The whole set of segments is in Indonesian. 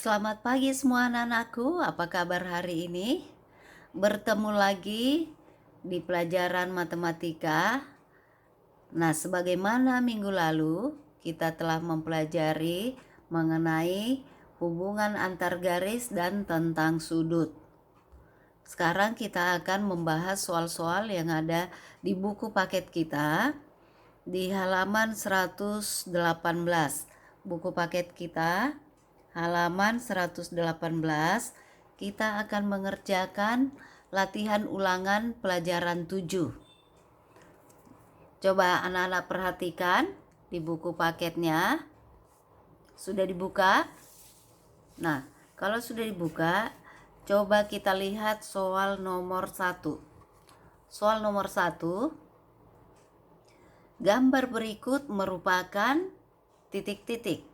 Selamat pagi semua anak-anakku, apa kabar hari ini? Bertemu lagi di pelajaran matematika. Nah, sebagaimana minggu lalu kita telah mempelajari mengenai hubungan antar garis dan tentang sudut. Sekarang kita akan membahas soal-soal yang ada di buku paket kita di halaman 118. Buku paket kita halaman 118, kita akan mengerjakan latihan ulangan pelajaran 7. Coba anak-anak perhatikan di buku paketnya. Sudah dibuka? Nah, kalau sudah dibuka, coba kita lihat soal nomor 1. Soal nomor 1, gambar berikut merupakan titik-titik.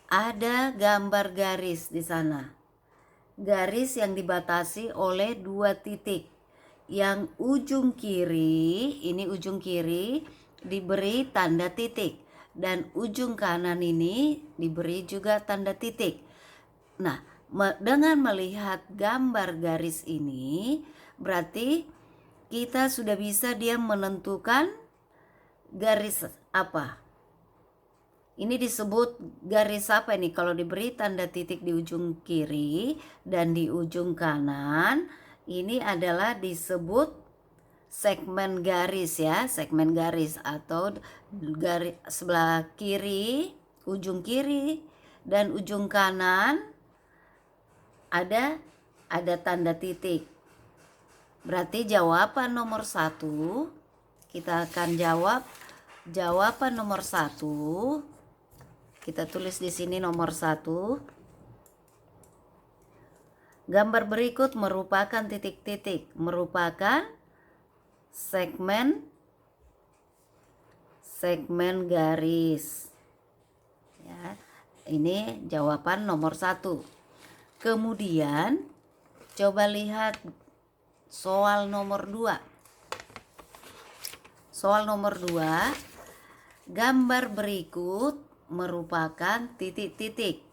Ada gambar garis di sana. Garis yang dibatasi oleh 2 titik. Yang ujung kiri, ini ujung kiri diberi tanda titik, dan ujung kanan ini diberi juga tanda titik. Nah, dengan melihat gambar garis ini, berarti kita sudah bisa dia menentukan garis apa. Ini disebut garis apa ini? Kalau diberi tanda titik di ujung kiri dan di ujung kanan, ini adalah disebut segmen garis ya, segmen garis atau garis sebelah kiri, ujung kiri dan ujung kanan ada tanda titik. Berarti jawaban nomor 1, kita akan jawab jawaban nomor 1. Kita tulis di sini nomor 1. Gambar berikut merupakan titik-titik, merupakan segmen garis. Ya, ini jawaban nomor 1. Kemudian coba lihat soal nomor 2. Soal nomor 2, gambar berikut merupakan titik-titik.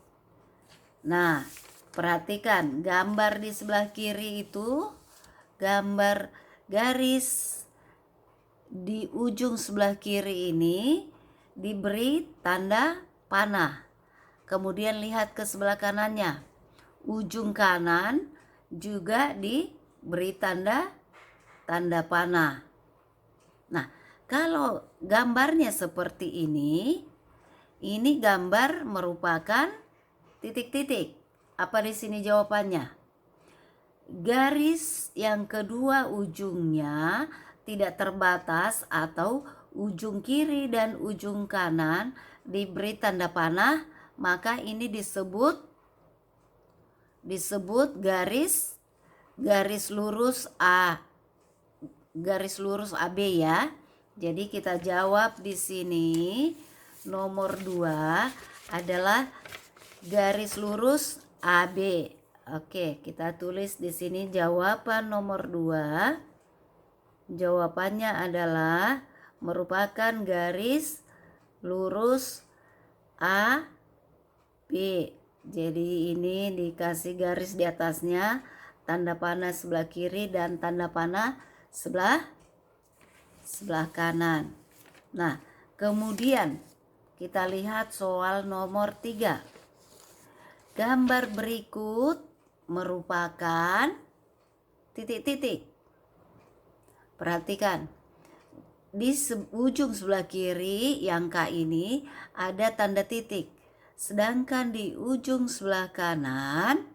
Nah, perhatikan gambar di sebelah kiri itu gambar garis di ujung sebelah kiri ini diberi tanda panah. Kemudian lihat ke sebelah kanannya, ujung kanan juga diberi tanda panah. Nah, kalau gambarnya seperti ini gambar merupakan titik-titik. Apa di sini jawabannya? Garis yang kedua ujungnya tidak terbatas atau ujung kiri dan ujung kanan diberi tanda panah, maka ini disebut garis lurus AB ya. Jadi kita jawab di sini nomor 2 adalah garis lurus AB. Oke, kita tulis di sini jawaban nomor 2. Jawabannya adalah merupakan garis lurus AB. Jadi ini dikasih garis di atasnya, tanda panah sebelah kiri dan tanda panah sebelah kanan. Nah, kemudian kita lihat soal nomor 3. Gambar berikut merupakan titik-titik. Perhatikan. Di ujung sebelah kiri yang K ini ada tanda titik. Sedangkan di ujung sebelah kanan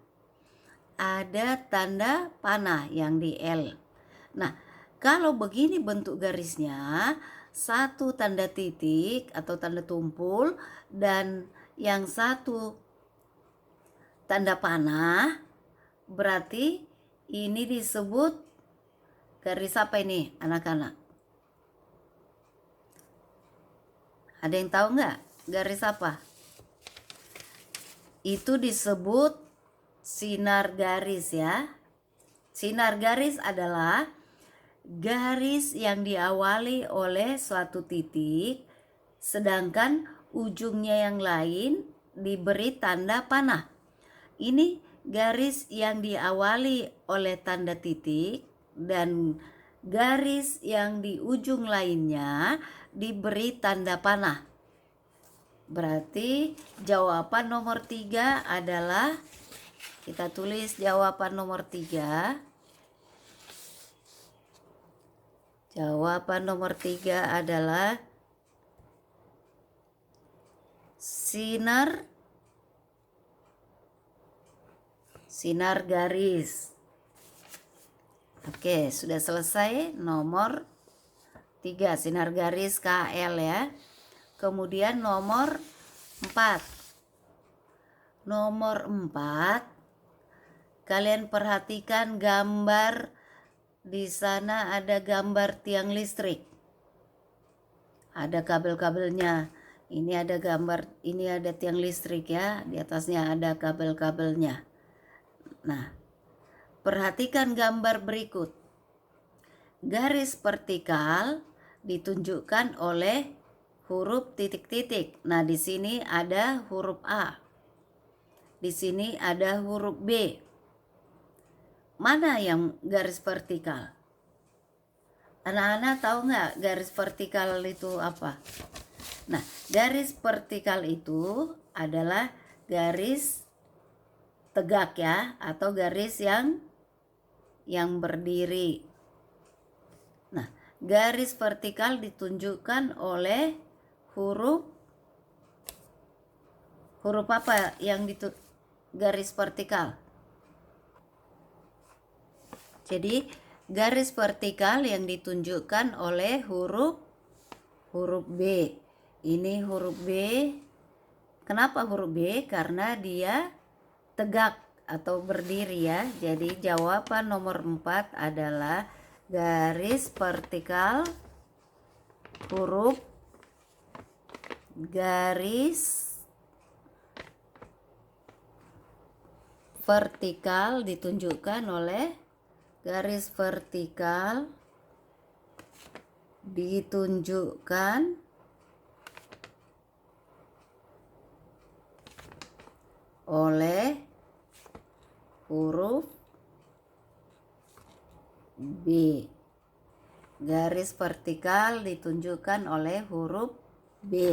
ada tanda panah yang di L. Nah, kalau begini bentuk garisnya, satu tanda titik atau tanda tumpul dan yang satu tanda panah, berarti ini disebut garis apa ini anak-anak? Ada yang tahu nggak garis apa? Itu disebut sinar garis ya. Sinar garis adalah garis yang diawali oleh suatu titik, sedangkan ujungnya yang lain diberi tanda panah. Ini garis yang diawali oleh tanda titik dan garis yang di ujung lainnya diberi tanda panah. Berarti jawaban nomor 3 adalah, kita tulis jawaban nomor 3. Jawaban nomor 3 adalah sinar garis. Oke, sudah selesai nomor 3, sinar garis KL ya. Kemudian nomor 4. Nomor 4, kalian perhatikan gambar di sana, ada gambar tiang listrik. Ada kabel-kabelnya. Ini ada gambar, ini ada tiang listrik ya. Di atasnya ada kabel-kabelnya. Nah, perhatikan gambar berikut. Garis vertikal ditunjukkan oleh huruf titik-titik. Nah, di sini ada huruf A. Di sini ada huruf B. Mana yang garis vertikal? Anak-anak tahu nggak garis vertikal itu apa? Nah, garis vertikal itu adalah garis tegak ya, atau garis yang berdiri. Nah, garis vertikal ditunjukkan oleh huruf apa yang garis vertikal? Jadi garis vertikal yang ditunjukkan oleh huruf B. Ini huruf B. Kenapa huruf B? Karena dia tegak atau berdiri ya. Jadi jawaban nomor 4 adalah garis vertikal, huruf garis vertikal ditunjukkan oleh garis vertikal ditunjukkan oleh huruf B. Garis vertikal ditunjukkan oleh huruf B.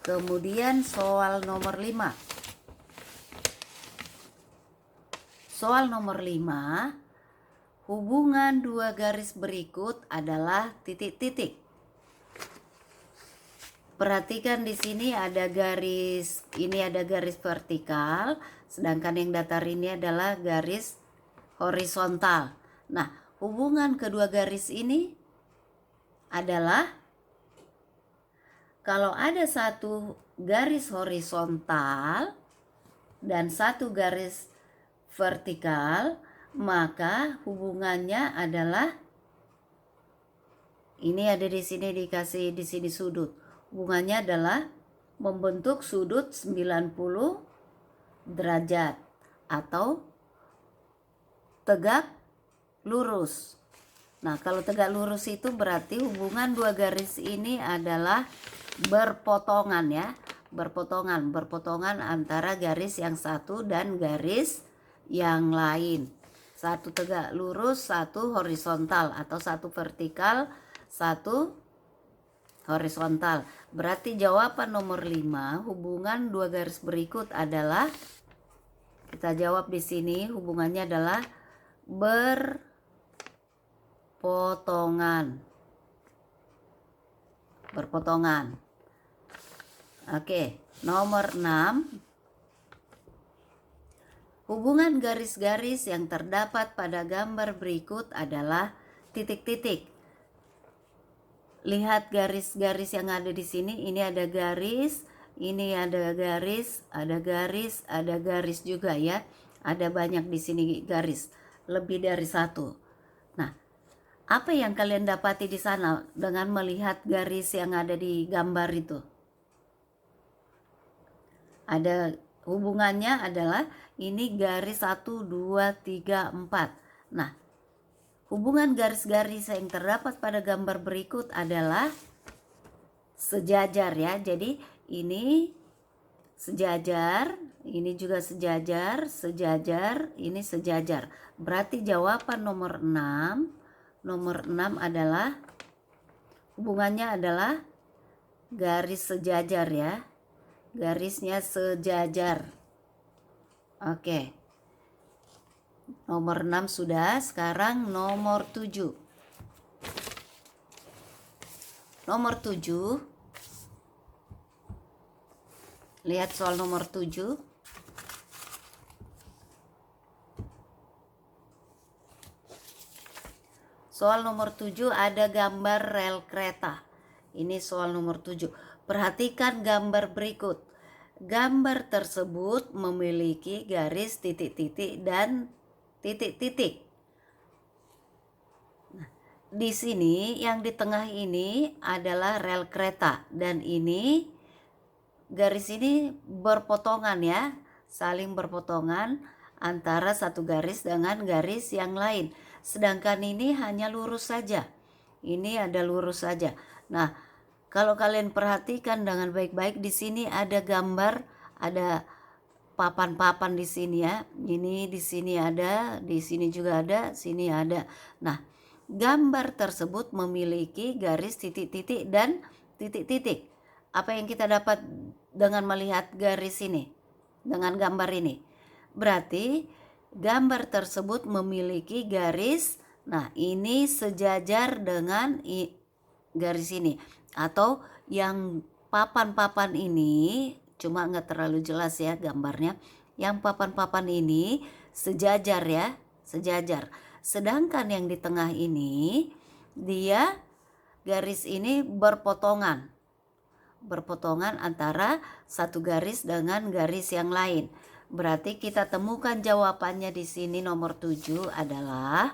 Kemudian soal nomor 5. Soal nomor 5, hubungan dua garis berikut adalah titik-titik. Perhatikan di sini ada garis, ini ada garis vertikal, sedangkan yang datar ini adalah garis horizontal. Nah, hubungan kedua garis ini adalah kalau ada satu garis horizontal dan satu garis vertikal, maka hubungannya adalah, ini ada di sini dikasih di sini sudut. Hubungannya adalah membentuk sudut 90 derajat atau tegak lurus. Nah, kalau tegak lurus itu berarti hubungan dua garis ini adalah berpotongan ya. Berpotongan antara garis yang satu dan garis yang lain. Satu tegak lurus, satu horizontal, atau satu vertikal, satu horizontal. Berarti jawaban nomor 5, hubungan dua garis berikut adalah, kita jawab di sini hubungannya adalah berpotongan. Oke, nomor 6. Hubungan garis-garis yang terdapat pada gambar berikut adalah titik-titik. Lihat garis-garis yang ada di sini. Ini ada garis, ini ada garis, ada garis, ada garis juga ya. Ada banyak di sini garis, lebih dari satu. Nah, apa yang kalian dapati di sana dengan melihat garis yang ada di gambar itu? Ada hubungannya adalah ini garis 1, 2, 3, 4. Nah, hubungan garis-garis yang terdapat pada gambar berikut adalah sejajar ya. Jadi ini sejajar, ini juga sejajar, sejajar, ini sejajar. Berarti jawaban nomor 6, adalah hubungannya adalah garis sejajar ya. Garisnya sejajar. Oke. Nomor 6 sudah, sekarang nomor 7. Nomor 7. Lihat soal nomor 7. Soal nomor 7 ada gambar rel kereta. Ini soal nomor 7. Perhatikan gambar berikut. Gambar tersebut memiliki garis titik-titik dan titik-titik. Nah, di sini yang di tengah ini adalah rel kereta dan ini garis ini berpotongan ya, saling berpotongan antara satu garis dengan garis yang lain. Sedangkan ini hanya lurus saja. Ini ada lurus saja. Nah, kalau kalian perhatikan dengan baik-baik, di sini ada gambar, ada papan-papan di sini ya. Ini di sini ada, di sini juga ada, sini ada. Nah, gambar tersebut memiliki garis titik-titik dan titik-titik. Apa yang kita dapat dengan melihat garis ini, dengan gambar ini? Berarti gambar tersebut memiliki garis, nah ini sejajar dengan garis ini. Atau yang papan-papan ini, cuma nggak terlalu jelas ya gambarnya. Yang papan-papan ini sejajar ya, sejajar. Sedangkan yang di tengah ini, dia garis ini berpotongan antara satu garis dengan garis yang lain. Berarti kita temukan jawabannya di sini nomor 7 adalah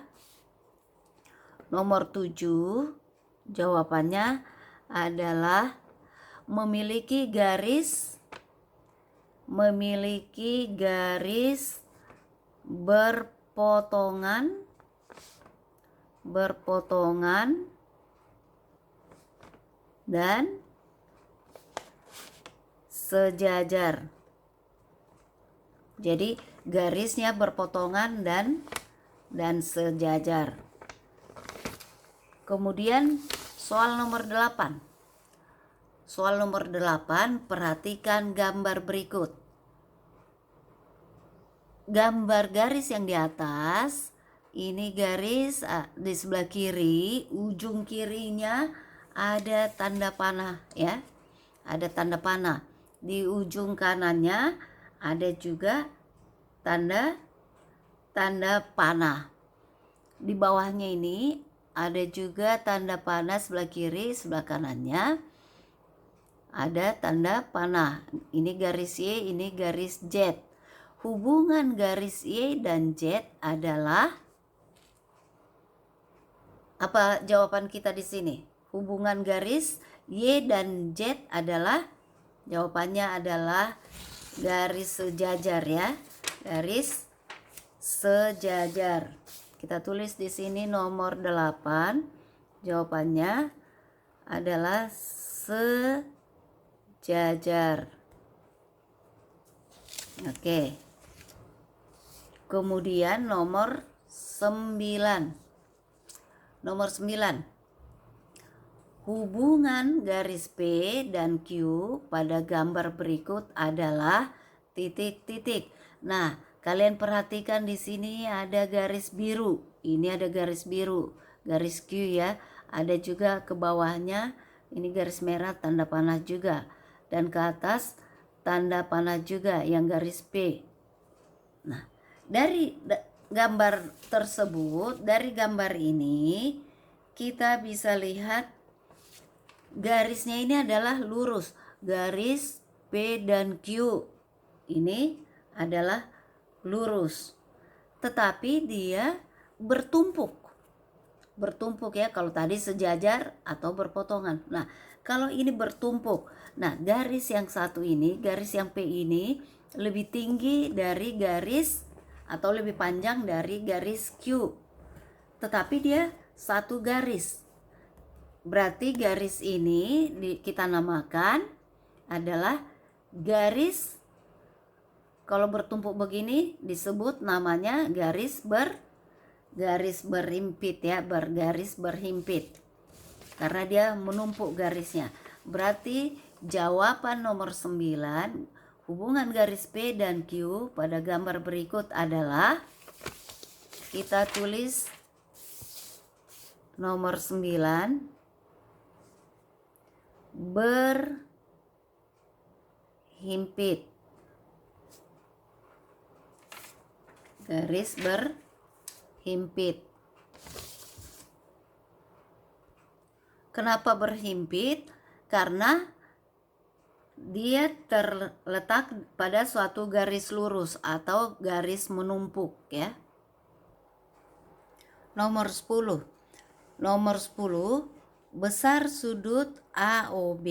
nomor 7 jawabannya adalah memiliki garis berpotongan dan sejajar. Jadi garisnya berpotongan dan sejajar. Kemudian soal nomor 8. Soal nomor 8, perhatikan gambar berikut. Gambar garis yang di atas, ini garis di sebelah kiri, ujung kirinya ada tanda panah ya. Ada tanda panah. Di ujung kanannya ada juga tanda panah. Di bawahnya ini ada juga tanda panah sebelah kiri, sebelah kanannya ada tanda panah. Ini garis Y, ini garis Z. Hubungan garis Y dan Z adalah apa jawaban kita di sini? Hubungan garis Y dan Z adalah, jawabannya adalah garis sejajar ya. Garis sejajar. Kita tulis di sini nomor 8. Jawabannya adalah sejajar. Oke. Kemudian nomor 9. Nomor 9. Hubungan garis P dan Q pada gambar berikut adalah titik-titik. Nah, kalian perhatikan di sini ada garis biru. Ini ada garis biru, garis Q ya. Ada juga ke bawahnya ini garis merah, tanda panah juga. Dan ke atas tanda panah juga yang garis P. Nah, dari gambar tersebut, dari gambar ini kita bisa lihat garisnya ini adalah lurus. Garis P dan Q ini adalah lurus. Tetapi dia bertumpuk ya, kalau tadi sejajar atau berpotongan. Nah, kalau ini bertumpuk. Nah, garis yang satu ini, garis yang P ini lebih tinggi dari garis atau lebih panjang dari garis Q. Tetapi dia satu garis. Berarti garis ini kita namakan adalah garis kalau bertumpuk begini disebut namanya garis berhimpit ya, bergaris berhimpit. Karena dia menumpuk garisnya. Berarti jawaban nomor 9, hubungan garis P dan Q pada gambar berikut adalah, kita tulis nomor 9, berhimpit. Garis berhimpit. Kenapa berhimpit? Karena dia terletak pada suatu garis lurus atau garis menumpuk ya. Nomor 10. Nomor 10, besar sudut AOB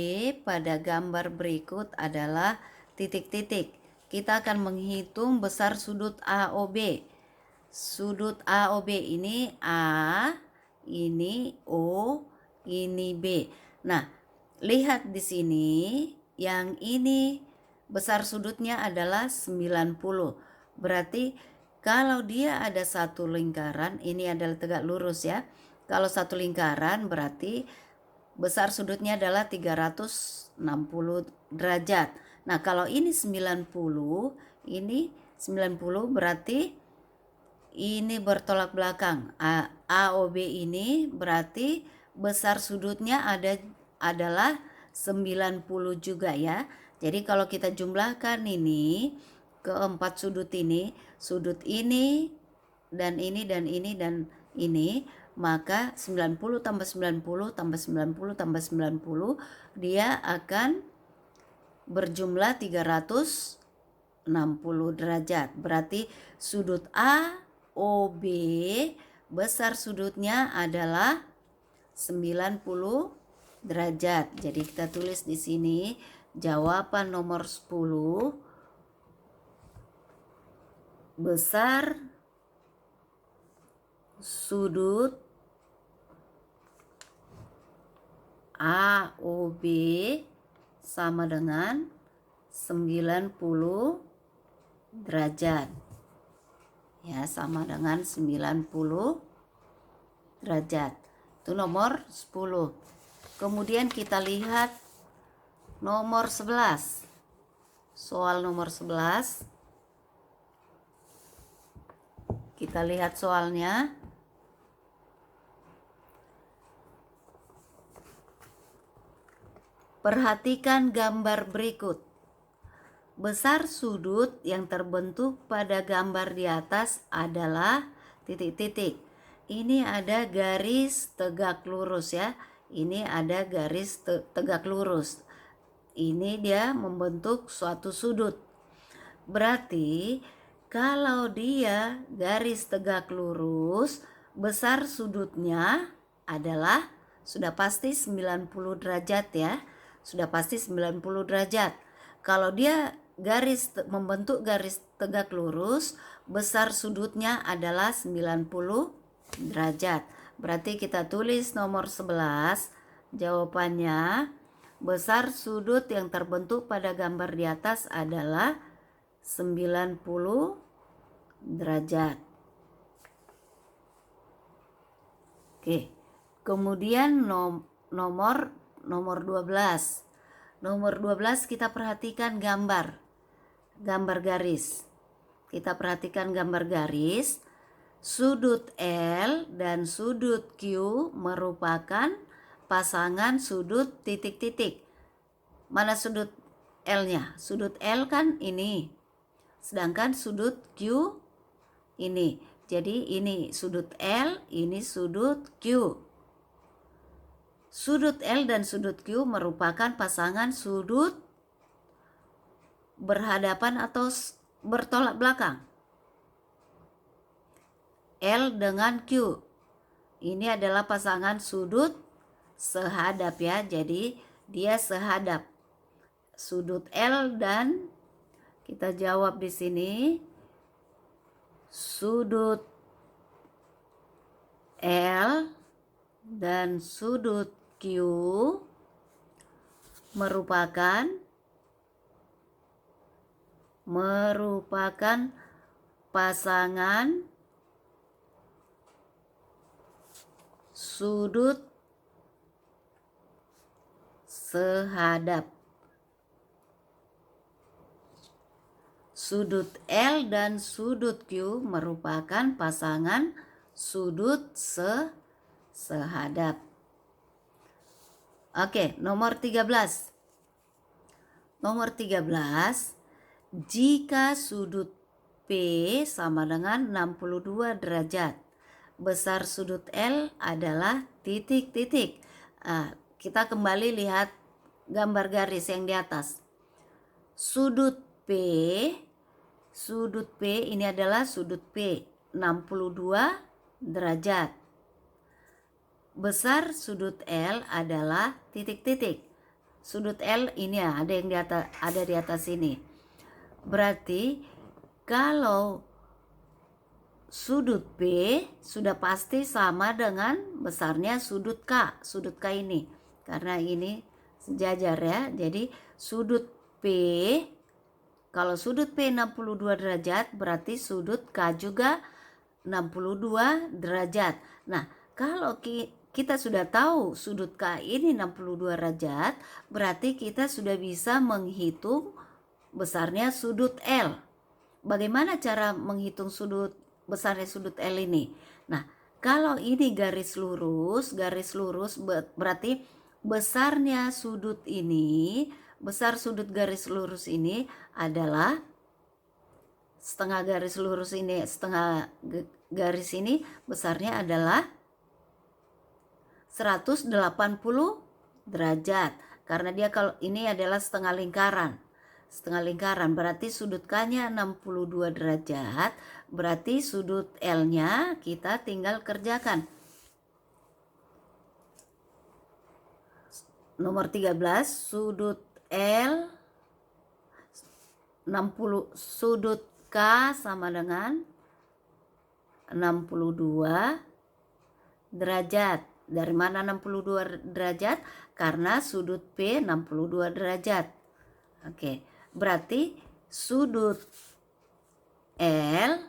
pada gambar berikut adalah titik-titik. Kita akan menghitung besar sudut AOB. Sudut AOB ini A, ini O, ini B. Nah, lihat di sini, yang ini besar sudutnya adalah 90. Berarti kalau dia ada satu lingkaran, ini adalah tegak lurus ya. Kalau satu lingkaran berarti besar sudutnya adalah 360 derajat. Nah, kalau ini 90, ini 90 berarti ini bertolak belakang. AOB ini berarti besar sudutnya adalah 90 juga ya. Jadi kalau kita jumlahkan ini, keempat sudut ini dan ini dan ini dan ini, maka 90 tambah 90 tambah 90 tambah 90, dia akan berjumlah 360 derajat. Berarti sudut AOB besar sudutnya adalah 90 derajat. Jadi kita tulis di sini jawaban nomor 10, besar sudut AOB sama dengan 90 derajat. Ya, sama dengan 90 derajat. Itu nomor 10. Kemudian kita lihat nomor 11. Soal nomor 11. Kita lihat soalnya. Perhatikan gambar berikut. Besar sudut yang terbentuk pada gambar di atas adalah titik-titik. Ini ada garis tegak lurus ya. Ini ada garis tegak lurus. Ini dia membentuk suatu sudut. Berarti kalau dia garis tegak lurus, besar sudutnya adalah sudah pasti 90 derajat ya. Sudah pasti 90 derajat. Kalau dia membentuk garis tegak lurus, besar sudutnya adalah 90 derajat. Berarti kita tulis nomor 11, jawabannya besar sudut yang terbentuk pada gambar di atas adalah 90 derajat. Oke. Kemudian nomor 12. Nomor 12 kita perhatikan gambar garis. Kita perhatikan gambar garis. Sudut L dan sudut Q merupakan pasangan sudut titik-titik. Mana sudut L-nya? Sudut L kan ini. Sedangkan sudut Q ini. Jadi ini sudut L, ini sudut Q. Sudut L dan sudut Q merupakan pasangan sudut berhadapan atau bertolak belakang. L dengan Q. Ini adalah pasangan sudut sehadap ya. Jadi dia sehadap. Sudut L dan kita jawab di sini sudut L dan sudut Q merupakan merupakan pasangan sudut sehadap. Sudut L dan sudut Q merupakan pasangan sudut sehadap. Oke, nomor 13. Nomor 13, jika sudut P sama dengan 62 derajat, besar sudut L adalah titik-titik. Kita kembali lihat gambar garis yang di atas. Sudut P ini adalah sudut P 62 derajat. Besar sudut L adalah titik-titik. Sudut L ini ada yang di atas ini. Berarti kalau sudut P sudah pasti sama dengan besarnya sudut K. Sudut K ini. Karena ini sejajar ya. Jadi sudut P, kalau sudut P 62 derajat berarti sudut K juga 62 derajat. Nah, kalau kita sudah tahu sudut K ini 62 derajat, berarti kita sudah bisa menghitung besarnya sudut L. Bagaimana cara menghitung besarnya sudut L ini? Nah, kalau ini garis lurus berarti besarnya sudut ini, besar sudut garis lurus ini adalah setengah garis lurus ini, setengah garis ini besarnya adalah 180 derajat. Karena dia kalau ini adalah setengah lingkaran. Setengah lingkaran berarti sudut K-nya 62 derajat. Berarti sudut L-nya kita tinggal kerjakan. Nomor 13, sudut L 60, sudut K sama dengan 62 derajat. Dari mana 62 derajat? Karena sudut P 62 derajat. Oke, berarti sudut L,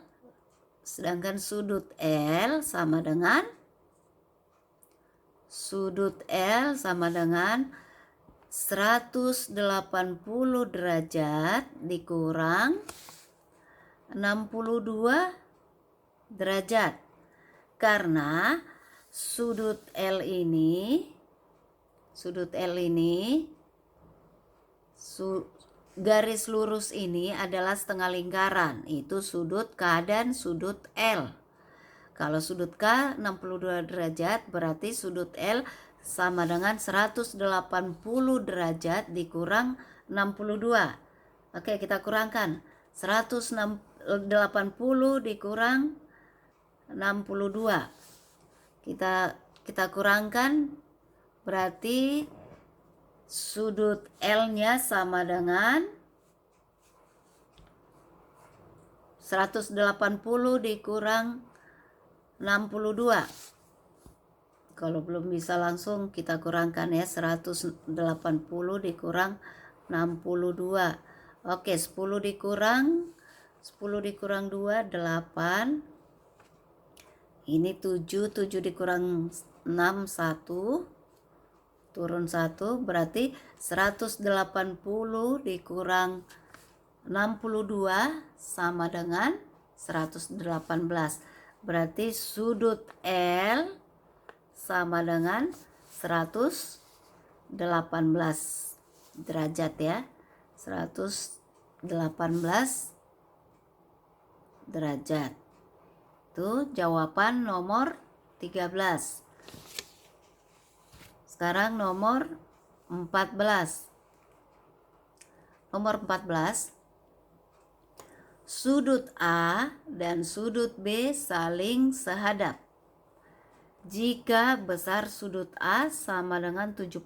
sedangkan sudut L sama dengan 180 derajat dikurang 62 derajat. Karena sudut L ini garis lurus ini adalah setengah lingkaran. Itu sudut K dan sudut L. Kalau sudut K 62 derajat berarti sudut L sama dengan 180 derajat dikurang 62. Oke, kita kurangkan. 180 dikurang 62. Kita kurangkan, berarti sudut L-nya sama dengan 180 dikurang 62. Kalau belum bisa langsung kita kurangkan ya, 180 dikurang 62. Oke, 10 dikurang 2, 8. Ini 7 dikurang 6, 1. Turun 1, berarti 180 dikurang 62 sama dengan 118. Berarti sudut L sama dengan 118 derajat ya. 118 derajat. Itu jawaban nomor 13. Sekarang nomor 14. Nomor 14. Sudut A dan sudut B saling sehadap. Jika besar sudut A sama dengan 76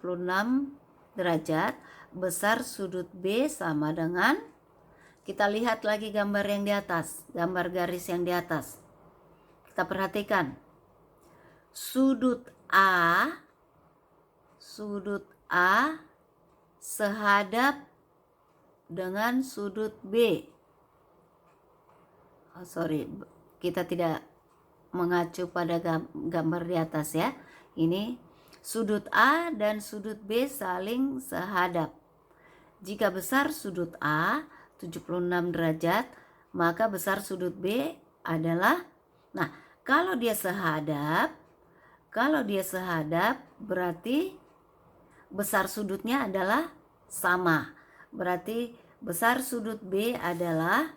derajat, besar sudut B sama dengan, kita lihat lagi gambar yang di atas, gambar garis yang di atas. Kita perhatikan sudut A sehadap dengan sudut B. sorry, kita tidak mengacu pada gambar di atas ya. Ini sudut A dan sudut B saling sehadap. Jika besar sudut A 76 derajat, maka besar sudut B adalah, nah kalau dia sehadap berarti besar sudutnya adalah sama. Berarti besar sudut B adalah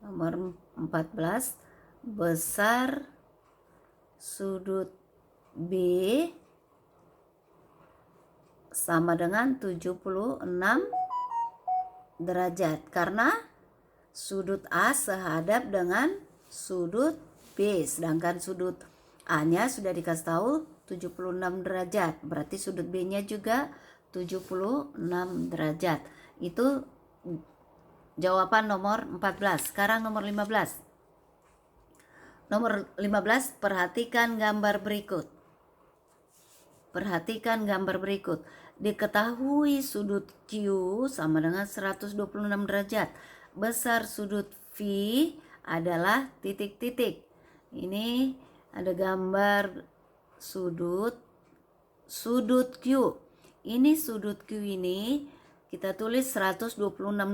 nomor 14, besar sudut B sama dengan 76 derajat karena sudut A sehadap dengan sudut B, sedangkan sudut A-nya sudah dikasih tahu 76 derajat, berarti sudut B-nya juga 76 derajat. Itu jawaban nomor 14. Sekarang nomor 15. Nomor 15, perhatikan gambar berikut. Perhatikan gambar berikut. Diketahui sudut Q sama dengan 126 derajat. Besar sudut V adalah titik-titik. Ini ada gambar sudut Q. Ini sudut Q ini kita tulis 126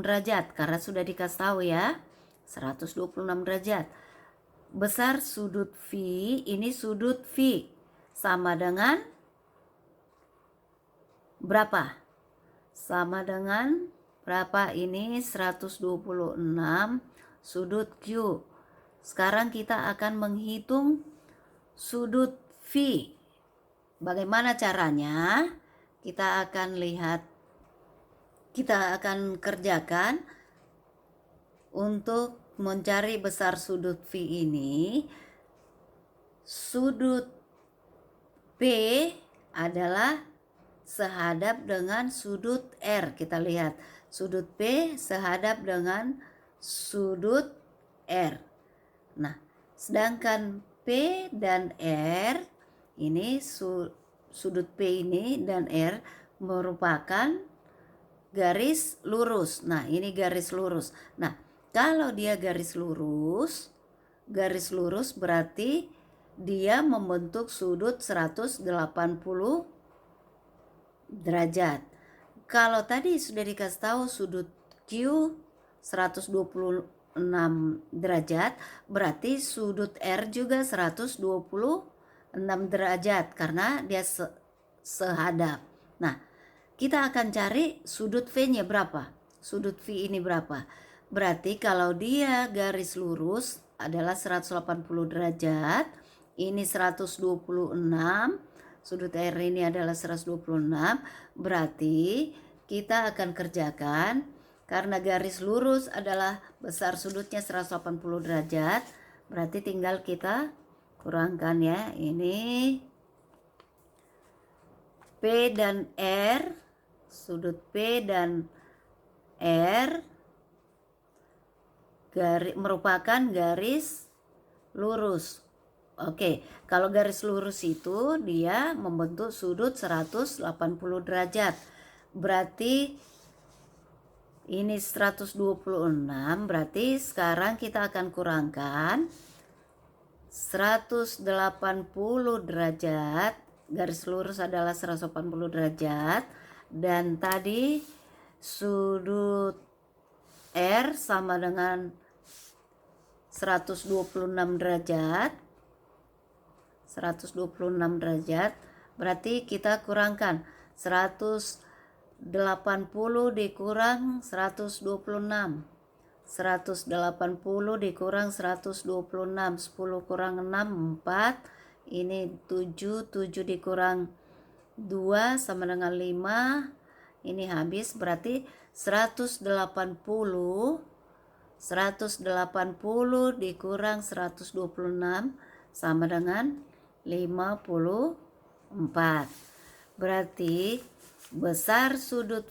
derajat karena sudah dikasih tahu ya. 126 derajat. Besar sudut V, ini sudut V sama dengan berapa? Sama dengan berapa? Ini 126 sudut Q. Sekarang kita akan menghitung sudut V. Bagaimana caranya? Kita akan lihat, kita akan kerjakan untuk mencari besar sudut V ini. Sudut P adalah sehadap dengan sudut R. Kita lihat sudut P sehadap dengan sudut R. Nah, sedangkan P dan R ini sudut P ini dan R merupakan garis lurus. Nah, ini garis lurus. Nah, kalau dia garis lurus berarti dia membentuk sudut 180 derajat. Kalau tadi sudah dikasih tahu sudut Q 126 derajat, berarti sudut R juga 126 derajat karena dia sehadap. Nah, kita akan cari sudut V-nya berapa. Sudut V ini berapa? Berarti kalau dia garis lurus adalah 180 derajat, ini 126, sudut R ini adalah 126, berarti kita akan kerjakan karena garis lurus adalah besar sudutnya 180 derajat, berarti tinggal kita kurangkan ya. Ini P dan R, sudut P dan R merupakan garis lurus. Oke, kalau garis lurus itu dia membentuk sudut 180 derajat. Berarti ini 126, berarti sekarang kita akan kurangkan 180 derajat. Garis lurus adalah 180 derajat dan tadi sudut R sama dengan 126 derajat. 126 derajat, berarti kita kurangkan 180 dikurang 126. 180 dikurang 126, 10 kurang 6, 4. Ini 7, 7 dikurang 2 sama dengan 5. Ini habis, berarti 180 dikurang 126 sama dengan 54. Berarti besar sudut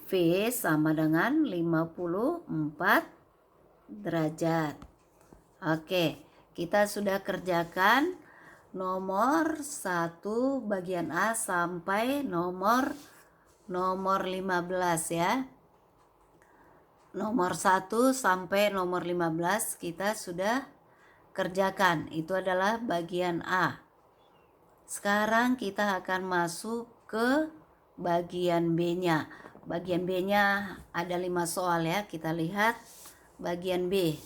V sama dengan 54 derajat. Oke, kita sudah kerjakan nomor 1 bagian A sampai nomor 15 ya. Nomor 1 sampai nomor 15 kita sudah kerjakan. Itu adalah bagian A. Sekarang kita akan masuk ke bagian B-nya. Bagian B-nya ada 5 soal ya. Kita lihat bagian B.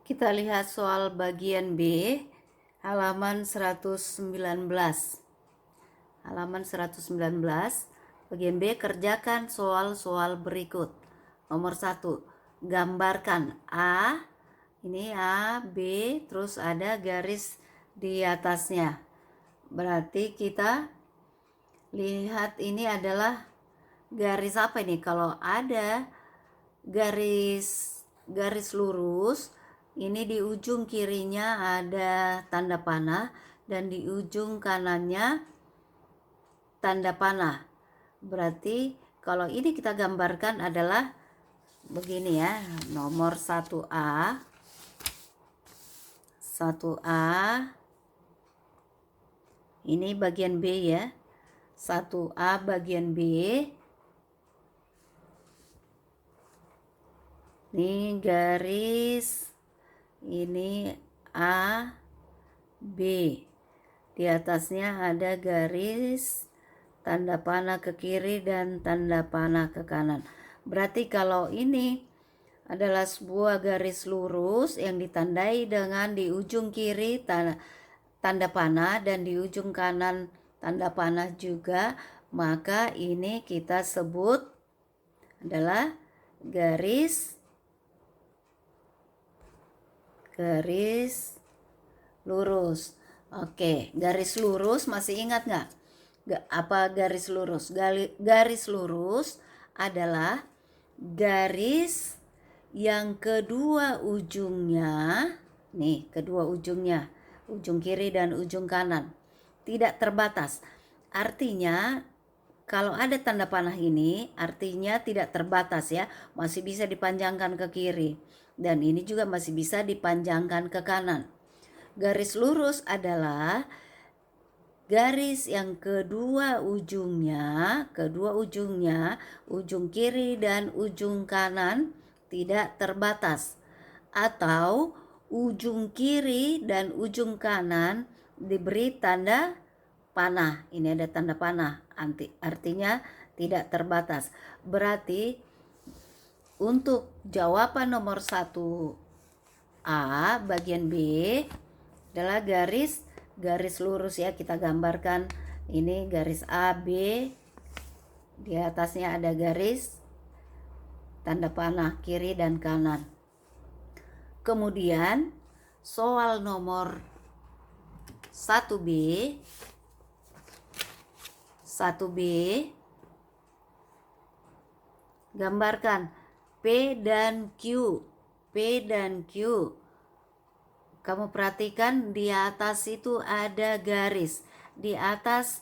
Kita lihat soal bagian B, halaman 119. Halaman 119, bagian B, kerjakan soal-soal berikut. Nomor 1, gambarkan A, ini A, B, terus ada garis di atasnya. Berarti kita lihat ini adalah garis apa ini? Kalau ada garis lurus, ini di ujung kirinya ada tanda panah dan di ujung kanannya tanda panah. Berarti kalau ini kita gambarkan adalah begini ya. Nomor 1A. 1A. Ini bagian B ya. 1A bagian B. Ini garis, ini A, B. Di atasnya ada garis, tanda panah ke kiri dan tanda panah ke kanan. Berarti kalau ini adalah sebuah garis lurus yang ditandai dengan di ujung kiri tanda panah dan di ujung kanan tanda panah juga, maka ini kita sebut adalah garis lurus. Oke, garis lurus masih ingat nggak? Apa garis lurus? Garis lurus adalah garis yang kedua ujungnya, nih kedua ujungnya, ujung kiri dan ujung kanan, tidak terbatas. Artinya kalau ada tanda panah ini artinya tidak terbatas ya, masih bisa dipanjangkan ke kiri. Dan ini juga masih bisa dipanjangkan ke kanan. Garis lurus adalah garis yang kedua ujungnya, ujung kiri dan ujung kanan tidak terbatas. Atau ujung kiri dan ujung kanan diberi tanda panah. Ini ada tanda panah, artinya tidak terbatas. Berarti untuk jawaban nomor 1A bagian B adalah garis lurus ya. Kita gambarkan ini garis A, B, di atasnya ada garis tanda panah kiri dan kanan. Kemudian soal nomor 1B gambarkan P dan Q. Kamu perhatikan di atas itu ada garis. Di atas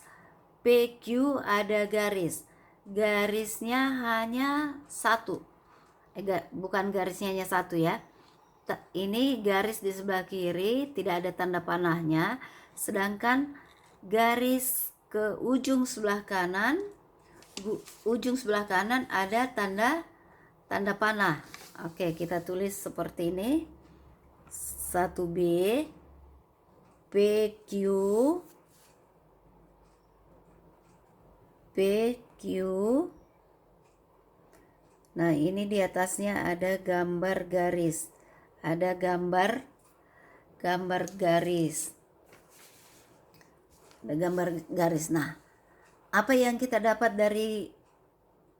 PQ ada garis. Garisnya hanya satu. Bukan garisnya hanya satu ya. Ini garis di sebelah kiri tidak ada tanda panahnya. Sedangkan garis ke ujung sebelah kanan ada tanda panah. Oke, kita tulis seperti ini. 1B PQ Nah, ini di atasnya ada gambar garis. Ada gambar garis. Ada gambar garis. Nah, apa yang kita dapat dari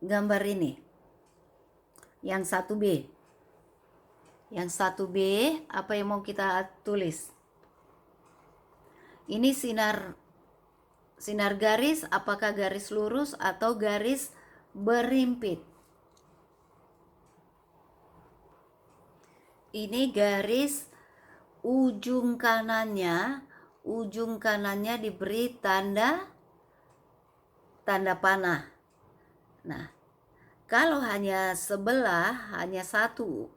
gambar ini? Yang 1B. Yang 1B, apa yang mau kita tulis? Ini sinar garis, apakah garis lurus atau garis berimpit? Ini garis ujung kanannya diberi tanda panah. Nah, Kalau hanya sebelah, hanya satu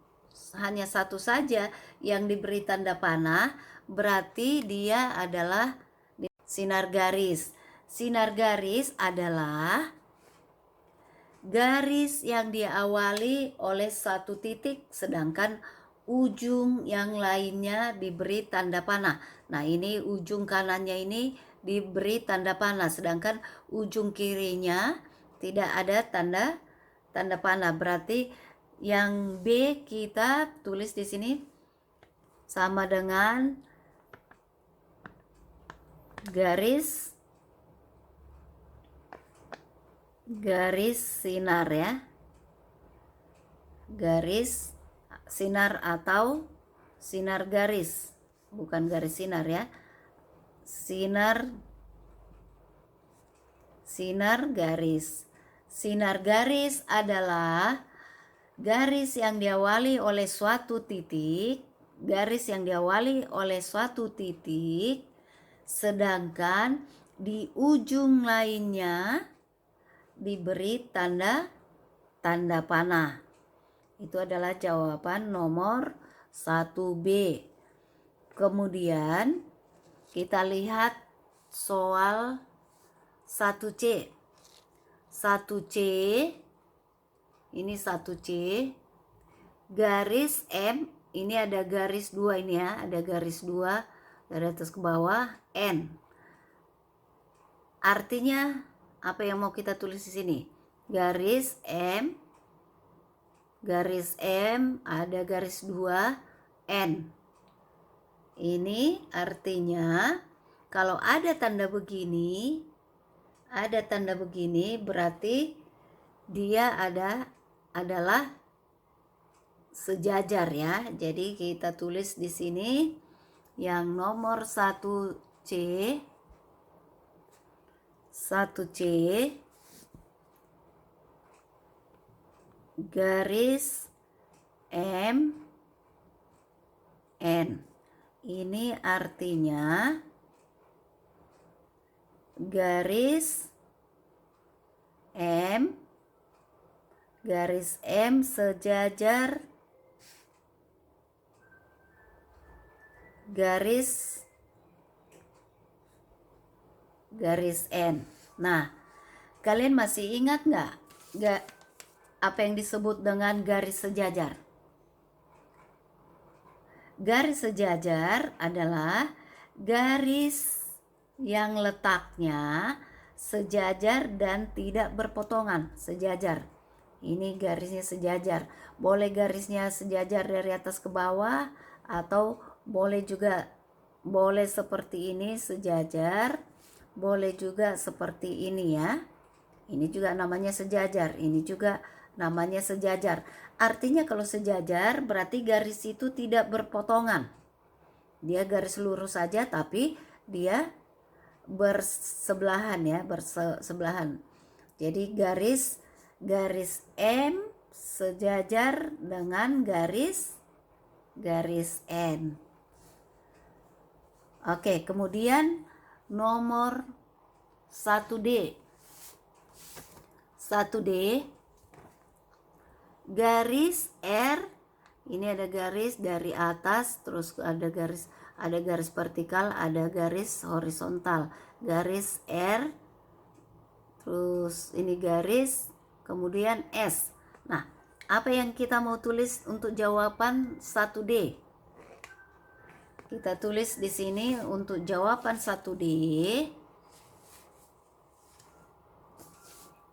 saja yang diberi tanda panah, berarti dia adalah sinar garis. Sinar garis adalah garis yang diawali oleh satu titik, sedangkan ujung yang lainnya diberi tanda panah. Nah, ini ujung kanannya ini diberi tanda panah, sedangkan ujung kirinya tidak ada tanda panah. Berarti yang B kita tulis di sini sama dengan garis sinar ya. Garis sinar atau sinar garis, bukan garis sinar ya. Sinar garis. Sinar garis adalah garis yang diawali oleh suatu titik, sedangkan di ujung lainnya diberi tanda panah. Itu adalah jawaban nomor 1B. Kemudian kita lihat soal 1C. 1C, ini 1C, garis M, ini ada garis 2 ini ya, ada garis 2 dari atas ke bawah, N. Artinya apa yang mau kita tulis di sini? Garis M, ada garis 2, N. Ini artinya kalau ada tanda begini berarti dia adalah sejajar ya. Jadi kita tulis di sini yang nomor 1C, garis M, N. Ini artinya garis M sejajar garis N. Nah, kalian masih ingat nggak apa yang disebut dengan garis sejajar? Garis sejajar adalah garis yang letaknya sejajar dan tidak berpotongan. Sejajar. Ini garisnya sejajar. Boleh garisnya sejajar dari atas ke bawah, atau boleh seperti ini sejajar, boleh juga seperti ini ya. Ini juga namanya sejajar, ini juga namanya sejajar. Artinya kalau sejajar berarti garis itu tidak berpotongan. Dia garis lurus saja tapi dia bersebelahan ya, bersebelahan. Jadi garis M sejajar dengan garis N. Oke, kemudian nomor 1D. 1D, garis R, ini ada garis dari atas, terus ada garis vertikal, ada garis horizontal. Garis R, terus ini garis, kemudian S. Nah, apa yang kita mau tulis untuk jawaban 1D? Kita tulis di sini untuk jawaban 1D.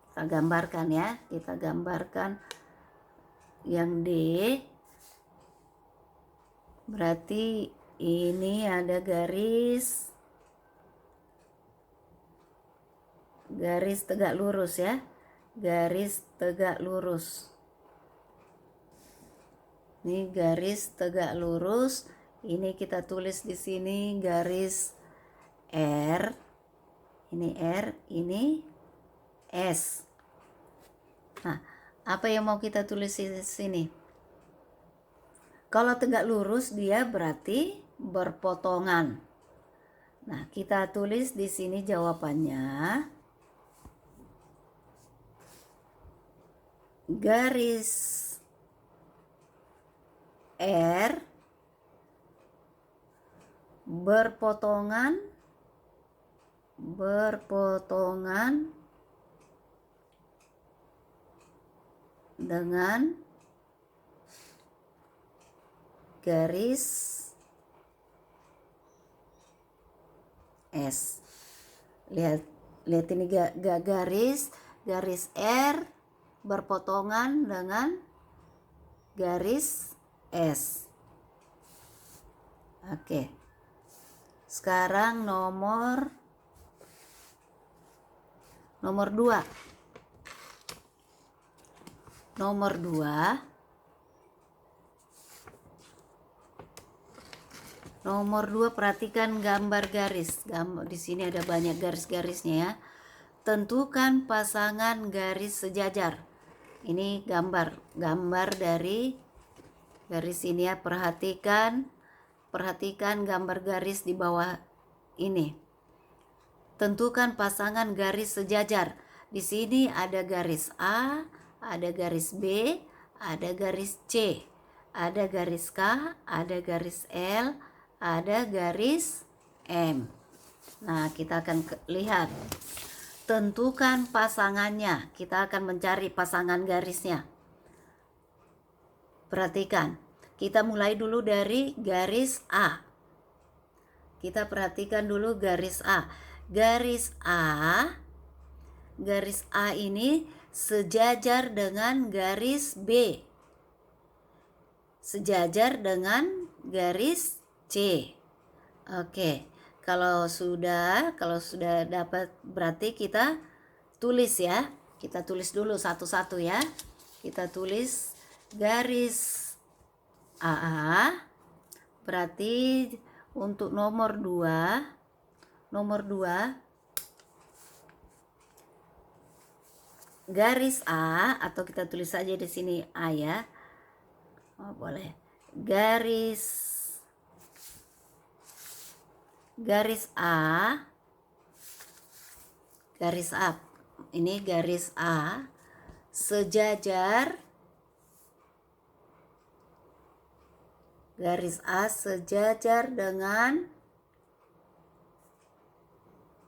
Kita gambarkan ya, kita gambarkan yang D. Berarti ini ada garis tegak lurus ya, garis tegak lurus. Ini garis tegak lurus. Ini kita tulis di sini garis R. Ini R, ini S. Nah, apa yang mau kita tulis di sini? Kalau tegak lurus dia berarti berpotongan. Nah, kita tulis di sini jawabannya. garis R berpotongan dengan garis S. Lihat ini garis R berpotongan dengan garis S. Oke. Sekarang nomor 2. Nomor 2 perhatikan gambar garis. Di sini ada banyak garis-garisnya ya. Tentukan pasangan garis sejajar. Ini gambar dari garis ini ya. Perhatikan gambar garis di bawah ini. Tentukan pasangan garis sejajar. Di sini ada garis A, ada garis B, ada garis C, ada garis K, ada garis L, ada garis M. Nah, kita akan lihat. Tentukan pasangannya. Kita akan mencari pasangan garisnya. Perhatikan. Kita mulai dulu dari garis A. Kita perhatikan dulu garis A. Garis A ini sejajar dengan garis B. Sejajar dengan garis C. Oke. Kalau sudah dapat berarti kita tulis ya. Kita tulis dulu satu-satu ya. Kita tulis garis AA. Berarti untuk nomor 2 garis A, atau kita tulis saja di sini A ya. Oh, boleh. Garis A. Ini garis A sejajar dengan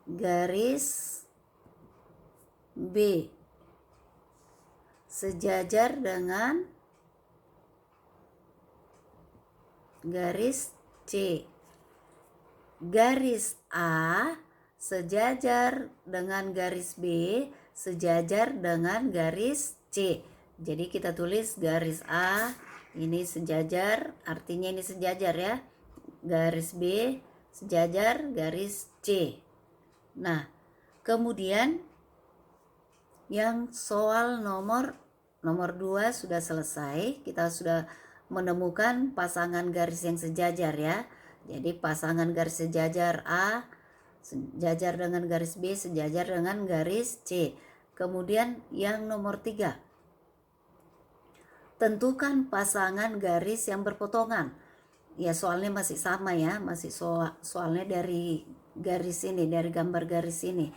garis B. Sejajar dengan garis C. Garis A sejajar dengan garis B, sejajar dengan garis C. Jadi kita tulis garis A ini sejajar, artinya ini sejajar ya. Garis B sejajar garis C. Nah, kemudian yang soal nomor 2 sudah selesai. Kita sudah menemukan pasangan garis yang sejajar ya. Jadi pasangan garis sejajar A sejajar dengan garis B, sejajar dengan garis C. Kemudian yang nomor 3. Tentukan pasangan garis yang berpotongan. Ya, soalnya masih sama ya, masih soalnya dari garis ini, dari gambar garis ini.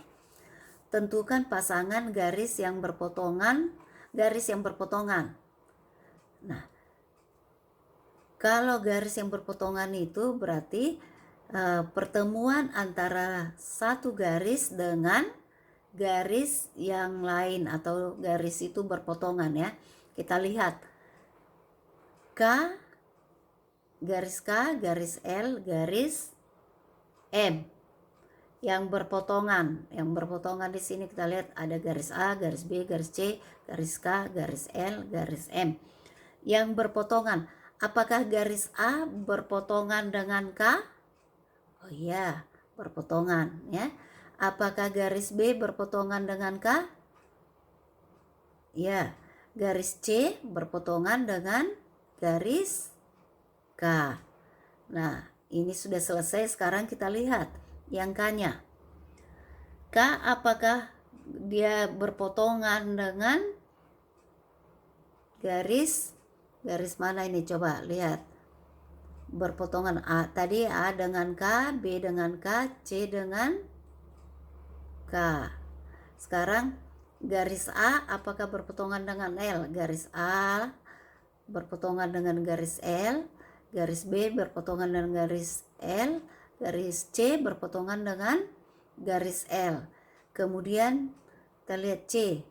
Tentukan pasangan garis yang berpotongan. Nah, kalau garis yang berpotongan itu berarti pertemuan antara satu garis dengan garis yang lain, atau garis itu berpotongan ya. Kita lihat garis L, garis M yang berpotongan. Di sini kita lihat ada garis A, garis B, garis C, garis K, garis L, garis M. Yang berpotongan. Apakah garis A berpotongan dengan K? Oh iya, berpotongan ya. Apakah garis B berpotongan dengan K? Ya, garis C berpotongan dengan garis K. Nah, ini sudah selesai. Sekarang kita lihat yang K-nya. K apakah dia berpotongan dengan garis mana ini? Coba lihat. Berpotongan A. Tadi A dengan K, B dengan K, C dengan K. Sekarang Garis A apakah berpotongan dengan L? Garis A berpotongan dengan garis L, garis B berpotongan dengan garis L, garis C berpotongan dengan garis L. Kemudian kita lihat C.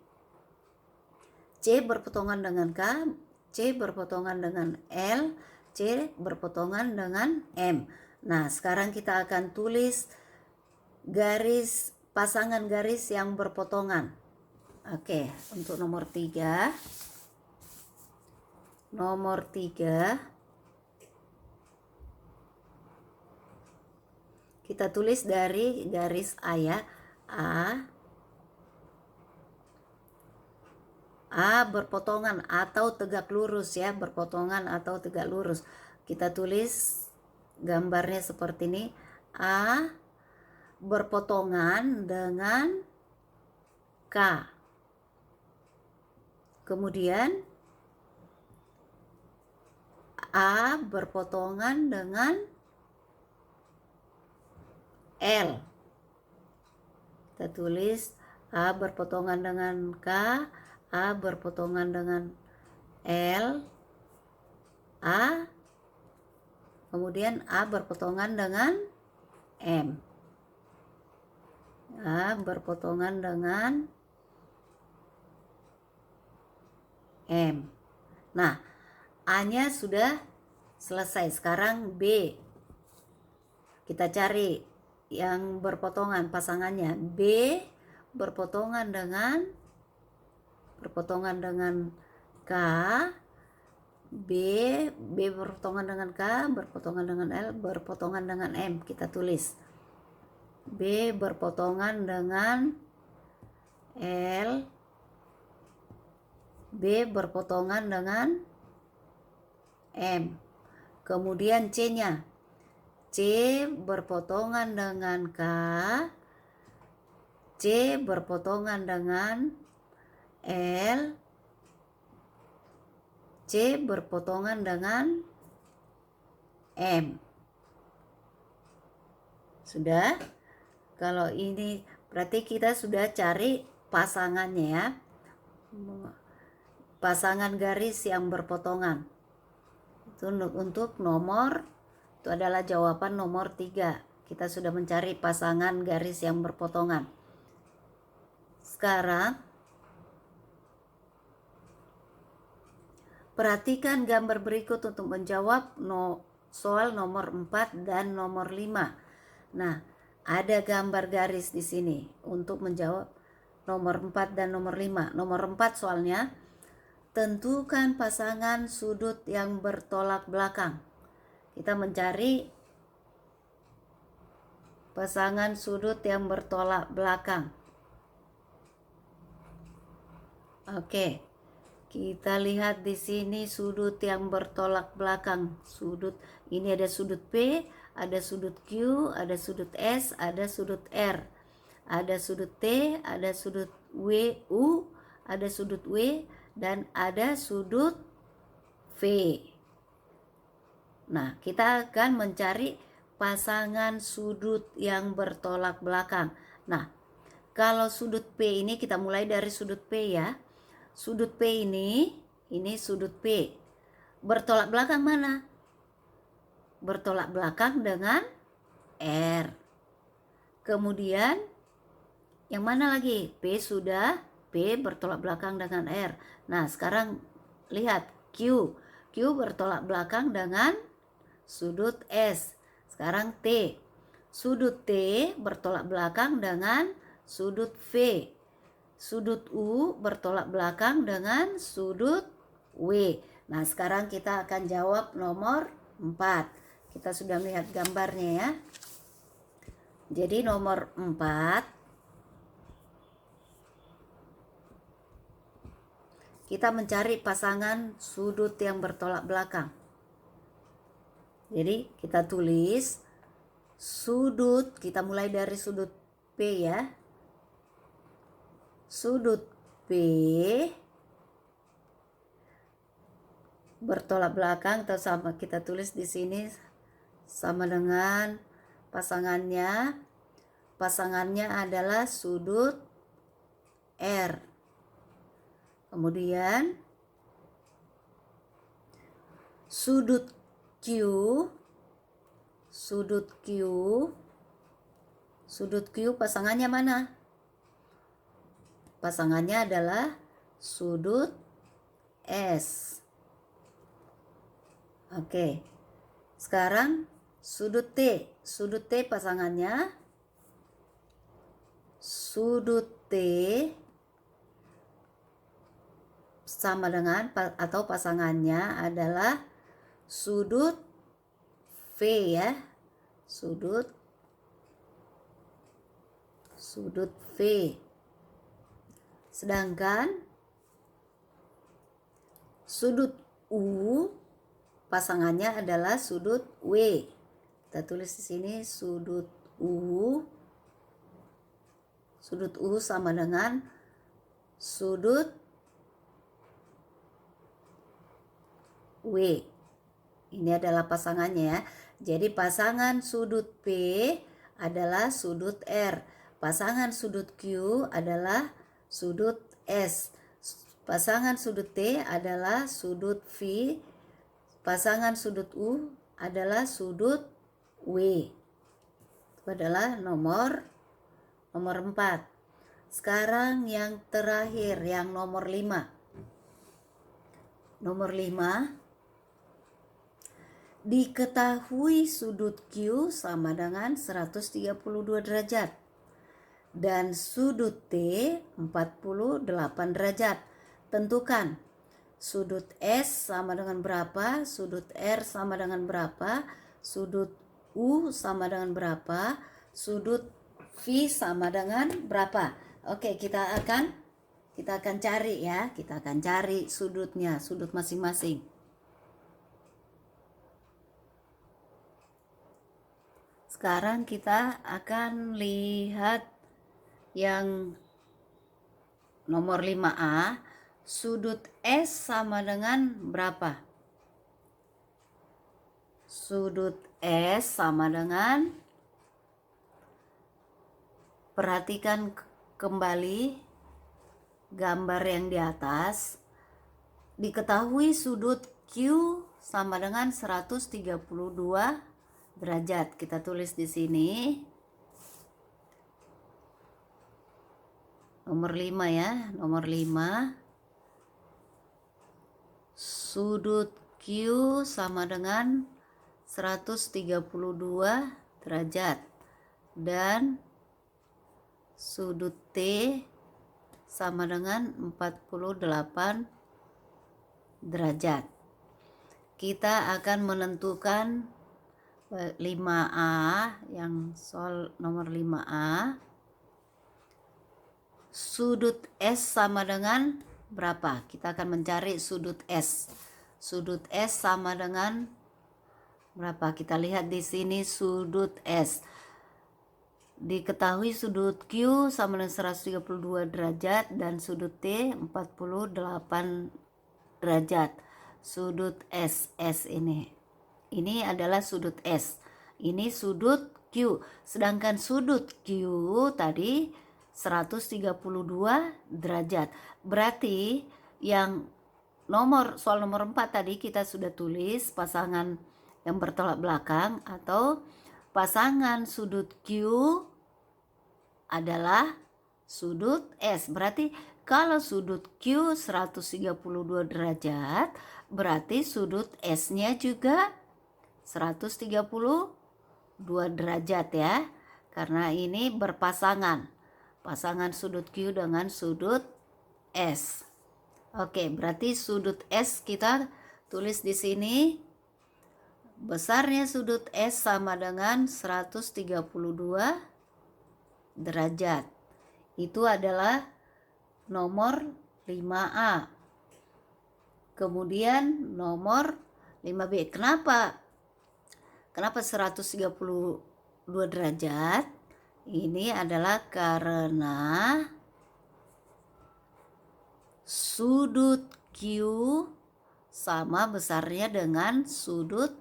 C berpotongan dengan K, C berpotongan dengan L, C berpotongan dengan M. Nah, sekarang kita akan tulis garis, pasangan garis yang berpotongan. Oke, untuk nomor 3. Nomor 3 kita tulis dari garis A ya. A berpotongan atau tegak lurus ya, berpotongan atau tegak lurus. Kita tulis gambarnya seperti ini. A berpotongan dengan K. Kemudian A berpotongan dengan L. Kita tulis A berpotongan dengan K, A berpotongan dengan L, A, kemudian A berpotongan dengan M. A berpotongan dengan M. Nah, A-nya sudah selesai. Sekarang B. Kita cari yang berpotongan pasangannya. B berpotongan dengan K, B berpotongan dengan K, berpotongan dengan L, berpotongan dengan M. Kita tulis B berpotongan dengan L, B berpotongan dengan M. Kemudian C-nya. C berpotongan dengan K, C berpotongan dengan L, C berpotongan dengan M. Sudah? Kalau ini berarti kita sudah cari pasangannya ya. Pasangan garis yang berpotongan. Itu untuk nomor, itu adalah jawaban nomor 3. Kita sudah mencari pasangan garis yang berpotongan. Sekarang perhatikan gambar berikut untuk menjawab soal nomor 4 dan nomor 5. Nah, ada gambar garis di sini untuk menjawab nomor 4 dan nomor 5. Nomor 4 soalnya, tentukan pasangan sudut yang bertolak belakang. Kita mencari pasangan sudut yang bertolak belakang. Oke. Kita lihat di sini sudut yang bertolak belakang. Sudut ini ada sudut P, ada sudut Q, ada sudut S, ada sudut R. Ada sudut T, ada sudut WU, ada sudut W, dan ada sudut V. Nah, kita akan mencari pasangan sudut yang bertolak belakang. Nah, kalau sudut P ini kita mulai dari sudut P ya. Sudut P ini sudut P. Bertolak belakang mana? Bertolak belakang dengan R. Kemudian yang mana lagi? P sudah, P bertolak belakang dengan R. Nah, sekarang lihat Q. Q bertolak belakang dengan sudut S. Sekarang T. Sudut T bertolak belakang dengan sudut V. Sudut U bertolak belakang dengan sudut W. Nah, sekarang kita akan jawab nomor 4. Kita sudah melihat gambarnya ya. Jadi nomor 4, kita mencari pasangan sudut yang bertolak belakang. Jadi kita tulis sudut, kita mulai dari sudut P ya. Sudut P bertolak belakang atau sama, kita tulis di sini sama dengan pasangannya. Pasangannya adalah sudut R. Kemudian sudut Q, pasangannya mana? Pasangannya adalah sudut S. Oke. Sekarang sudut T. Sudut T pasangannya sudut T sama dengan atau pasangannya adalah sudut V ya. Sudut V. Sedangkan sudut U pasangannya adalah sudut W. Kita tulis di sini sudut U. Sudut U sama dengan sudut W. Ini adalah pasangannya ya. Jadi pasangan sudut P adalah sudut R. Pasangan sudut Q adalah sudut S. Pasangan sudut T adalah sudut V. Pasangan sudut U adalah sudut W. Itu adalah nomor 4. Sekarang yang terakhir, yang nomor 5. Nomor 5. Diketahui sudut Q sama dengan 132 derajat dan sudut T 48 derajat. Tentukan sudut S sama dengan berapa, sudut R sama dengan berapa, sudut U sama dengan berapa, sudut V sama dengan berapa. Oke, kita akan cari ya. Kita akan cari sudutnya, sudut masing-masing. Sekarang kita akan lihat yang nomor 5A. Sudut S sama dengan berapa? Sudut S sama dengan, perhatikan kembali gambar yang di atas. Diketahui sudut Q sama dengan 132 derajat. Kita tulis di sini. Nomor 5 ya, nomor 5. Sudut Q sama dengan 132 derajat dan sudut T sama dengan 48 derajat. Kita akan menentukan 5A, yang soal nomor 5A. Sudut S sama dengan berapa? Kita akan mencari sudut S. Sudut S sama dengan berapa? Kita lihat di sini sudut S. Diketahui sudut Q sama dengan 132 derajat dan sudut T 48 derajat. Sudut S ini. Ini adalah sudut S. Ini sudut Q. Sedangkan sudut Q tadi 132 derajat. Berarti yang soal nomor 4 tadi kita sudah tulis pasangan yang bertolak belakang atau pasangan sudut Q adalah sudut S. Berarti kalau sudut Q 132 derajat, berarti sudut S-nya juga 132 derajat ya. Karena ini berpasangan. Pasangan sudut Q dengan sudut S. Oke, berarti sudut S kita tulis di sini. Besarnya sudut S sama dengan 132 derajat. Itu adalah nomor 5A. Kemudian nomor 5B. Kenapa 132 derajat? Ini adalah karena sudut Q sama besarnya dengan sudut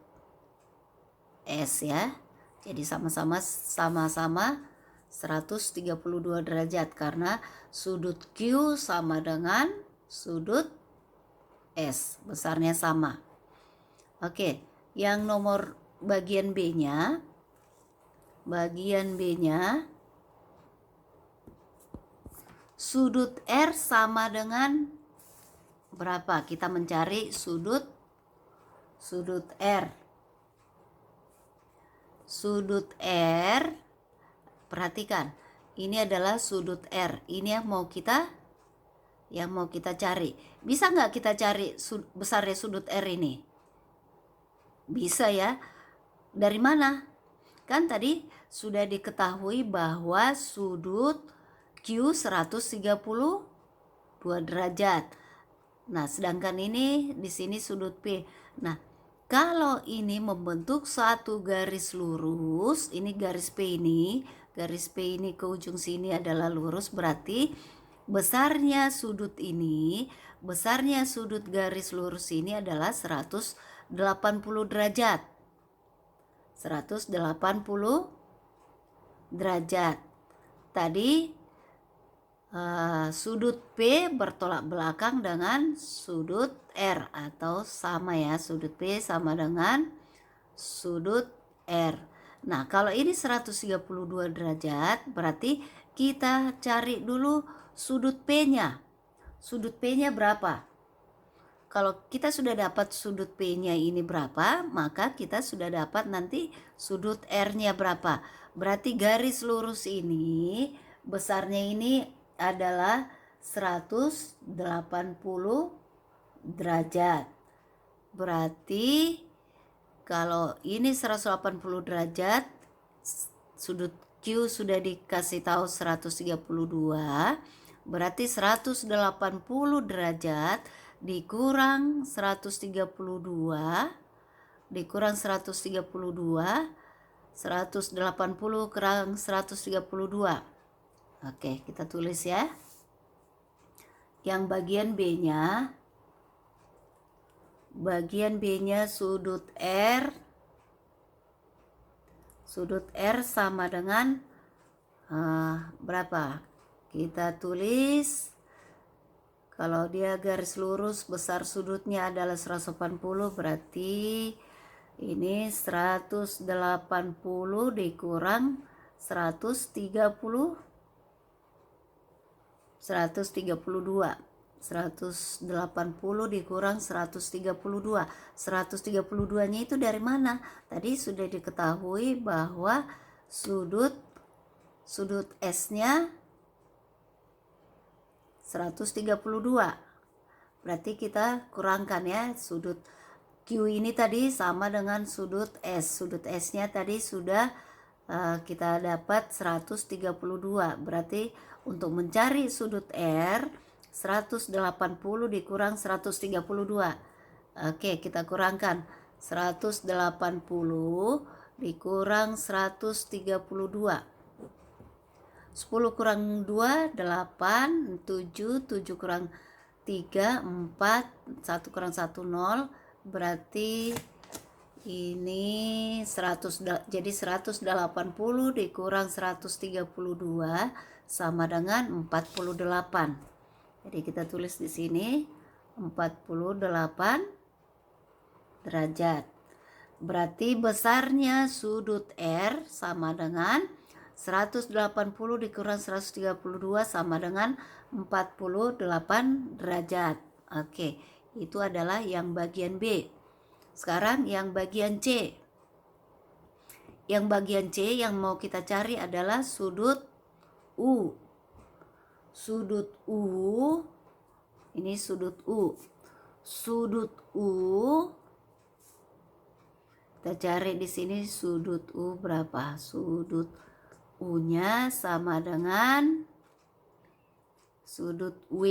S ya. Jadi sama-sama 132 derajat karena sudut Q sama dengan sudut S, besarnya sama. Oke, yang nomor bagian B-nya, sudut R sama dengan berapa? Kita mencari sudut R. Sudut R, perhatikan, ini adalah sudut R. Ini yang mau kita cari. Bisa nggak kita cari besarnya sudut R ini? Bisa ya. Dari mana? Kan tadi sudah diketahui bahwa sudut Q 132 derajat. Nah, sedangkan ini di sini sudut P. Nah, kalau ini membentuk satu garis lurus, ini garis P ini ke ujung sini adalah lurus, berarti besarnya sudut garis lurus ini adalah 180 derajat. 180 derajat. Tadi sudut P bertolak belakang dengan sudut R, atau sama ya, sudut P sama dengan sudut R. Nah, kalau ini 132 derajat, berarti kita cari dulu sudut P-nya. Sudut P-nya berapa? Kalau kita sudah dapat sudut P-nya ini berapa, maka kita sudah dapat nanti sudut R-nya berapa. Berarti garis lurus ini besarnya ini adalah 180 derajat. Berarti kalau ini 180 derajat, sudut Q sudah dikasih tahu 132, berarti 180 derajat dikurang 132 180 kurang 132. Oke, kita tulis ya. Yang bagian B-nya sudut R sama dengan berapa? Kita tulis, kalau dia garis lurus, besar sudutnya adalah 180, berarti ini 180 dikurang 132. 180 dikurang 132. 132-nya itu dari mana? Tadi sudah diketahui bahwa sudut S-nya 132. Berarti kita kurangkan ya, sudut Q ini tadi sama dengan sudut S. Sudut S-nya tadi sudah kita dapat 132. Berarti untuk mencari sudut R, 180 dikurang 132. Oke, kita kurangkan. 180 dikurang 132. 10 kurang 2, 8, 7, 7 kurang 3, 4, 1 kurang 1, 0. Berarti ini 100, jadi 180 dikurang 132 sama dengan 48. Jadi kita tulis di sini 48 derajat. Berarti besarnya sudut R sama dengan 180 dikurang 132 sama dengan 48 derajat. Oke, itu adalah yang bagian B. Sekarang yang bagian C. Yang bagian C yang mau kita cari adalah sudut U. Sudut U, ini sudut U. Sudut U, kita cari di sini sudut U berapa? Sudut U-nya sama dengan sudut W.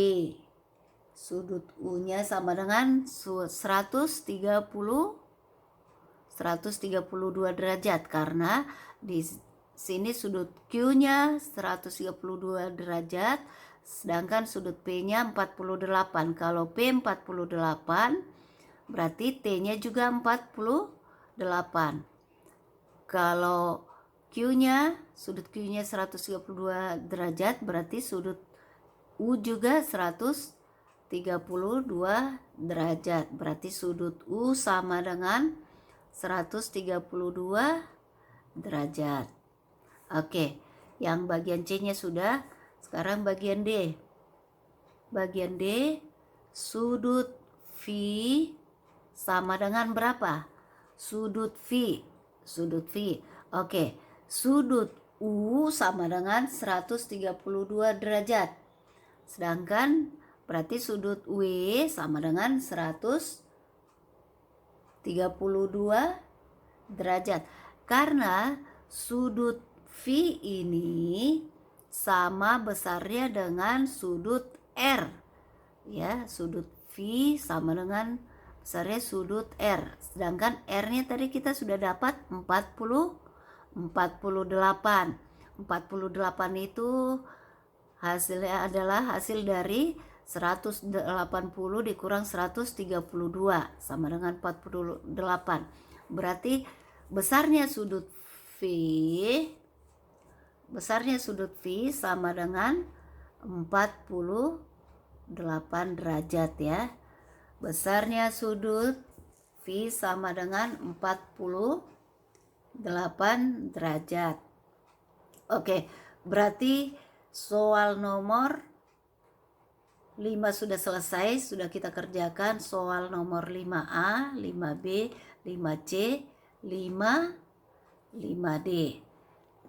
Sudut U-nya sama dengan 132 derajat, karena di sini sudut Q-nya 132 derajat, sedangkan sudut P-nya 48. Kalau P 48, berarti T-nya juga 48. Kalau sudut Q-nya 132 derajat, berarti sudut U juga 132 32 derajat. Berarti sudut U sama dengan 132 derajat. Oke, yang bagian C-nya sudah. Sekarang bagian D. Bagian D, sudut V sama dengan berapa? Sudut V. Oke, sudut U sama dengan 132 derajat. Sedangkan berarti sudut W sama dengan 132 derajat. Karena sudut V ini sama besarnya dengan sudut R. Ya, sudut V sama dengan besarnya sudut R. Sedangkan R-nya tadi kita sudah dapat 48. 48 itu hasilnya adalah hasil dari 180 dikurang 132 sama dengan 48. Berarti besarnya sudut V sama dengan 48 derajat ya. Besarnya sudut V sama dengan 48 derajat. Oke, berarti soal nomor 5 sudah selesai, sudah kita kerjakan. Soal nomor 5A, 5B, 5C, 5D.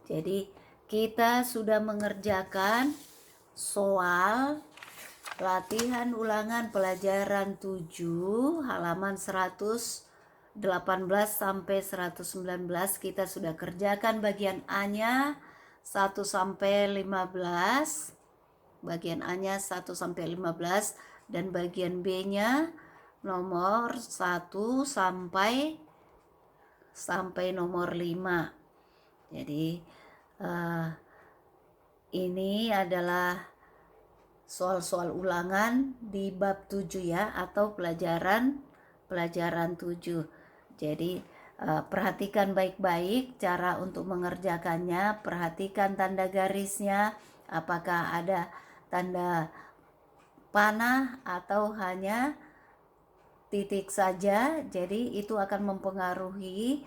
Jadi kita sudah mengerjakan soal latihan ulangan pelajaran 7 halaman 118 sampai 119. Kita sudah kerjakan bagian A-nya 1 sampai 15. Bagian A-nya 1 sampai 15 dan bagian B-nya nomor 1 sampai nomor 5. Jadi ini adalah soal-soal ulangan di bab 7 ya, atau pelajaran 7. Jadi perhatikan baik-baik cara untuk mengerjakannya, perhatikan tanda garisnya, apakah ada tanda panah atau hanya titik saja. Jadi itu akan mempengaruhi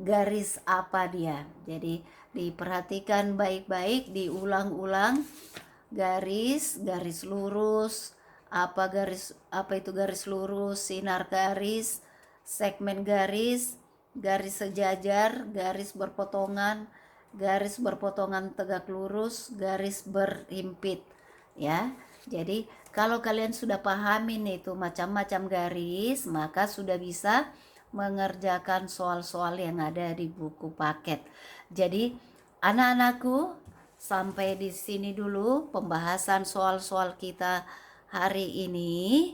garis apa dia. Jadi diperhatikan baik-baik, diulang-ulang. Garis lurus, apa itu garis lurus, sinar garis, segmen garis, garis sejajar, garis berpotongan tegak lurus, garis berhimpit ya. Jadi kalau kalian sudah pahamin itu macam-macam garis, maka sudah bisa mengerjakan soal-soal yang ada di buku paket. Jadi anak-anakku, sampai di sini dulu pembahasan soal-soal kita hari ini.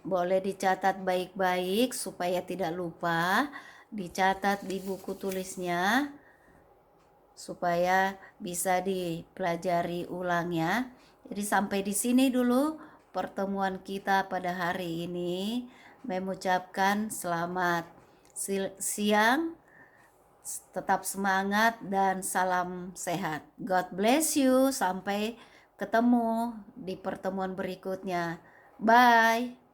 Boleh dicatat baik-baik supaya tidak lupa, dicatat di buku tulisnya supaya bisa dipelajari ulang ya. Jadi sampai di sini dulu pertemuan kita pada hari ini. Mengucapkan selamat siang, tetap semangat dan salam sehat. God bless you. Sampai ketemu di pertemuan berikutnya. Bye.